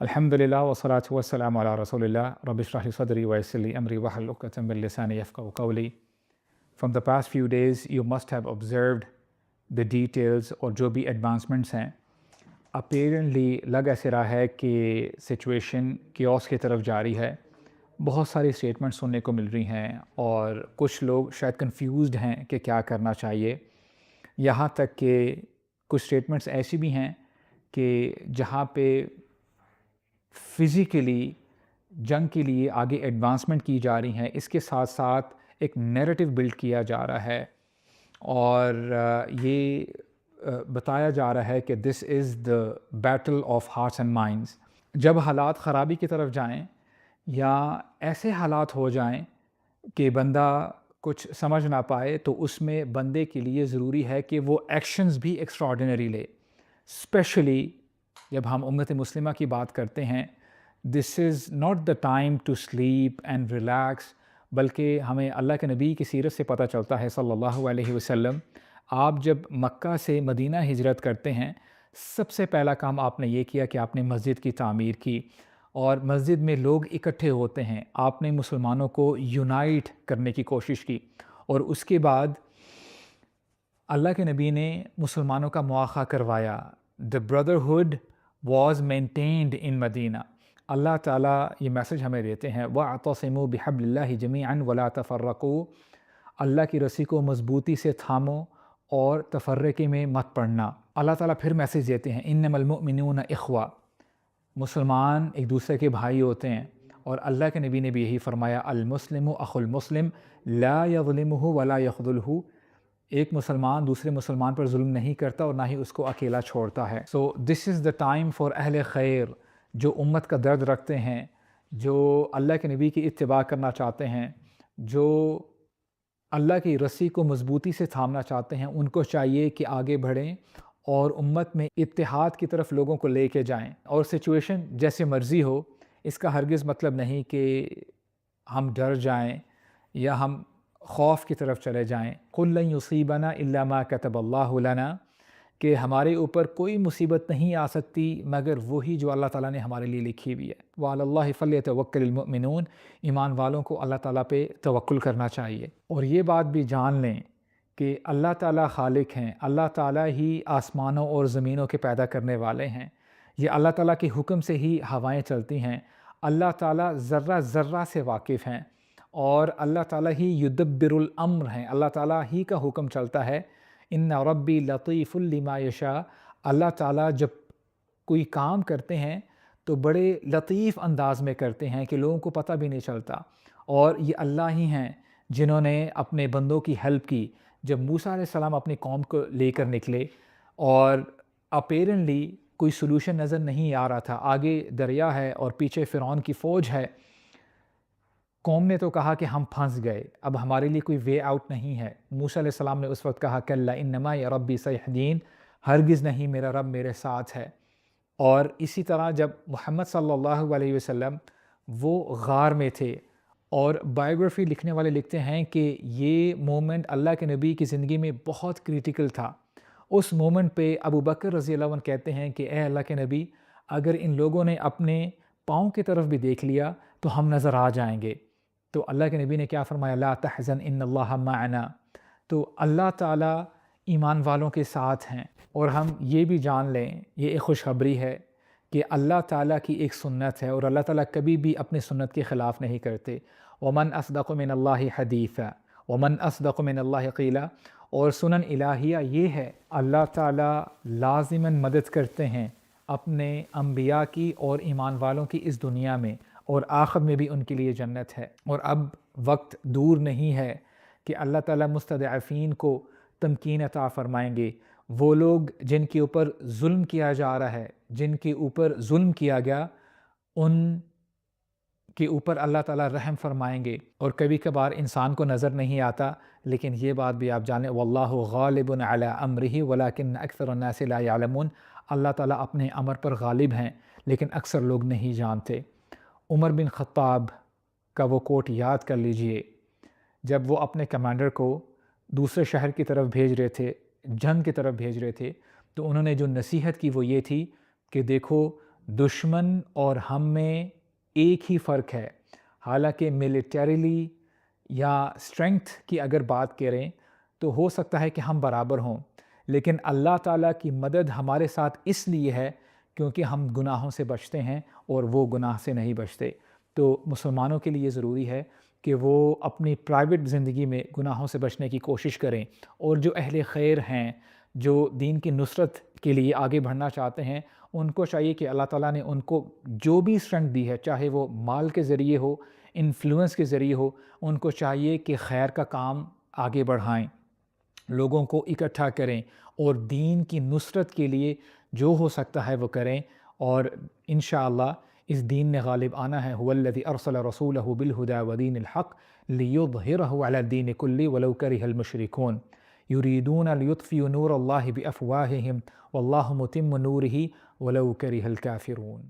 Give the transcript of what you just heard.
Alhamdulillah wa salatu wa salam ala Rasulillah. Rabbi shrah li sadri wa yassir li amri wahlul uqdatan min lisani yafqahu qawli. From the past few days, you must have observed the details اور جو بھی advancements ہیں. Apparently لگ ایسے رہا ہے کہ situation caves کی طرف جاری ہے. بہت ساری اسٹیٹمنٹ سننے کو مل رہی ہیں اور کچھ لوگ شاید کنفیوزڈ ہیں کہ کیا کرنا چاہیے. یہاں تک کہ کچھ اسٹیٹمنٹس ایسی بھی ہیں کہ جہاں پہ فزیکلی جنگ کے لیے آگے ایڈوانسمنٹ کی جا رہی ہیں، اس کے ساتھ ساتھ ایک نیریٹو بلڈ کیا جا رہا ہے اور یہ بتایا جا رہا ہے کہ this is the battle of hearts and minds. جب حالات خرابی کی طرف جائیں یا ایسے حالات ہو جائیں کہ بندہ کچھ سمجھ نہ پائے تو اس میں بندے کے لیے ضروری ہے کہ وہ ایکشنز بھی ایکسٹراڈنری لے. اسپیشلی جب ہم امت مسلمہ کی بات کرتے ہیں، this is not the time to sleep and relax, بلکہ ہمیں اللہ کے نبی کی سیرت سے پتہ چلتا ہے صلی اللہ علیہ وسلم. آپ جب مکہ سے مدینہ ہجرت کرتے ہیں، سب سے پہلا کام آپ نے یہ کیا کہ آپ نے مسجد کی تعمیر کی اور مسجد میں لوگ اکٹھے ہوتے ہیں. آپ نے مسلمانوں کو یونائٹ کرنے کی کوشش کی اور اس کے بعد اللہ کے نبی نے مسلمانوں کا مواخہ کروایا. دا بردرہڈ واز مینٹینڈ ان مدینہ. اللہ تعالیٰ یہ میسج ہمیں دیتے ہیں وَاعْتَصِمُوا بِحَبْلِ اللَّهِ جَمِيعًا وَلَا تَفَرَّقُوا. اللہ کی رسی کو مضبوطی سے تھامو اور تفرقے میں مت پڑنا. اللہ تعالیٰ پھر میسج دیتے ہیں اِنَّمَا الْمُؤْمِنُونَ اِخْوَةٌ. مسلمان ایک دوسرے کے بھائی ہوتے ہیں اور اللہ کے نبی نے بھی یہی فرمایا المسلم اخو المسلم لا يظلمه ولا يخذله. ایک مسلمان دوسرے مسلمان پر ظلم نہیں کرتا اور نہ ہی اس کو اکیلا چھوڑتا ہے. سو دس از دا ٹائم فار اہل خیر، جو امت کا درد رکھتے ہیں، جو اللہ کے نبی کی اتباع کرنا چاہتے ہیں، جو اللہ کی رسی کو مضبوطی سے تھامنا چاہتے ہیں. ان کو چاہیے کہ آگے بڑھیں اور امت میں اتحاد کی طرف لوگوں کو لے کے جائیں. اور سچویشن جیسے مرضی ہو، اس کا ہرگز مطلب نہیں کہ ہم ڈر جائیں یا ہم خوف کی طرف چلے جائیں. قُل لَن يُصِيبَنَا إِلَّا مَا كَتَبَ اللَّهُ لَنَا. کہ ہمارے اوپر کوئی مصیبت نہیں آ سکتی مگر وہی جو اللہ تعالیٰ نے ہمارے لیے لکھی ہوئی ہے. وَعَلَى اللَّهِ فَلْيَتَوَكَّلِ الْمُؤْمِنُونَ. ایمان والوں کو اللہ تعالیٰ پہ توکل کرنا چاہیے. اور یہ بات بھی جان لیں کہ اللہ تعالیٰ خالق ہیں، اللہ تعالیٰ ہی آسمانوں اور زمینوں کے پیدا کرنے والے ہیں. یہ اللہ تعالیٰ کے حکم سے ہی ہوائیں چلتی ہیں. اللہ تعالیٰ ذرہ ذرہ سے واقف ہیں اور اللہ تعالیٰ ہی یدبر الامر ہیں. اللہ تعالیٰ ہی کا حکم چلتا ہے. ان ربی لطیف لما یشاء. اللہ تعالیٰ جب کوئی کام کرتے ہیں تو بڑے لطیف انداز میں کرتے ہیں کہ لوگوں کو پتہ بھی نہیں چلتا. اور یہ اللہ ہی ہیں جنہوں نے اپنے بندوں کی ہیلپ کی. جب موسیٰ علیہ السلام اپنی قوم کو لے کر نکلے اور اپیرنٹلی کوئی سلوشن نظر نہیں آ رہا تھا، آگے دریا ہے اور پیچھے فرعون کی فوج ہے، قوم نے تو کہا کہ ہم پھنس گئے، اب ہمارے لیے کوئی وے آؤٹ نہیں ہے. موسیٰ علیہ السلام نے اس وقت کہا کلا انما یا ربی سیہدین. ہرگز نہیں، میرا رب میرے ساتھ ہے. اور اسی طرح جب محمد صلی اللہ علیہ وسلم وہ غار میں تھے اور بائیوگرافی لکھنے والے لکھتے ہیں کہ یہ مومنٹ اللہ کے نبی کی زندگی میں بہت کریٹیکل تھا. اس مومنٹ پہ ابو بکر رضی اللہ عنہ کہتے ہیں کہ اے اللہ کے نبی، اگر ان لوگوں نے اپنے پاؤں کی طرف بھی دیکھ لیا تو ہم نظر آ جائیں گے. تو اللہ کے نبی نے کیا فرمایا لا تحزن ان اللہ معنا. تو اللہ تعالیٰ ایمان والوں کے ساتھ ہیں. اور ہم یہ بھی جان لیں، یہ ایک خوشخبری ہے کہ اللہ تعالیٰ کی ایک سنت ہے اور اللہ تعالیٰ کبھی بھی اپنی سنت کے خلاف نہیں کرتے. ومن اصدق من اللہ حدیثا ومن اصدق من اللہ قیلا. اور سنن الہیہ یہ ہے، اللہ تعالیٰ لازماً مدد کرتے ہیں اپنے انبیاء کی اور ایمان والوں کی اس دنیا میں، اور آخر میں بھی ان کے لیے جنت ہے. اور اب وقت دور نہیں ہے کہ اللہ تعالیٰ مستضعفین کو تمکین عطا فرمائیں گے. وہ لوگ جن کے اوپر ظلم کیا جا رہا ہے، جن کے اوپر ظلم کیا گیا، ان کے اوپر اللہ تعالیٰ رحم فرمائیں گے. اور کبھی کبھار انسان کو نظر نہیں آتا، لیکن یہ بات بھی آپ جانیں واللہ غالب علی امرہ ولکن اکثر الناس لا یعلمون. اللہ تعالیٰ اپنے امر پر غالب ہیں لیکن اکثر لوگ نہیں جانتے. عمر بن خطاب کا وہ کوٹ یاد کر لیجئے، جب وہ اپنے کمانڈر کو دوسرے شہر کی طرف بھیج رہے تھے، جنگ کی طرف بھیج رہے تھے، تو انہوں نے جو نصیحت کی وہ یہ تھی کہ دیکھو دشمن اور ہم میں ایک ہی فرق ہے، حالانکہ ملیٹریلی یا اسٹرینگتھ کی اگر بات کریں تو ہو سکتا ہے کہ ہم برابر ہوں، لیکن اللہ تعالیٰ کی مدد ہمارے ساتھ اس لیے ہے کیونکہ ہم گناہوں سے بچتے ہیں اور وہ گناہ سے نہیں بچتے۔ تو مسلمانوں کے لیے ضروری ہے کہ وہ اپنی پرائیویٹ زندگی میں گناہوں سے بچنے کی کوشش کریں، اور جو اہل خیر ہیں، جو دین کی نصرت کے لیے آگے بڑھنا چاہتے ہیں، ان کو چاہیے کہ اللہ تعالیٰ نے ان کو جو بھی اسٹرنگتھ دی ہے، چاہے وہ مال کے ذریعے ہو، انفلوئنس کے ذریعے ہو، ان کو چاہیے کہ خیر کا کام آگے بڑھائیں، لوگوں کو اکٹھا کریں اور دین کی نصرت کے لیے جو ہو سکتا ہے وہ کریں، اور انشاءاللہ اس دین نے غالب آنا ہے۔ هو الذی ارسل رسولہ بالہدی ودین الحق لیظہرہ علی الدین کلہ ولو کرہ المشرکون یریدون لیطفئوا نور اللہ بافواہہم واللہ متم نورہ ولو کرہ الکافرون۔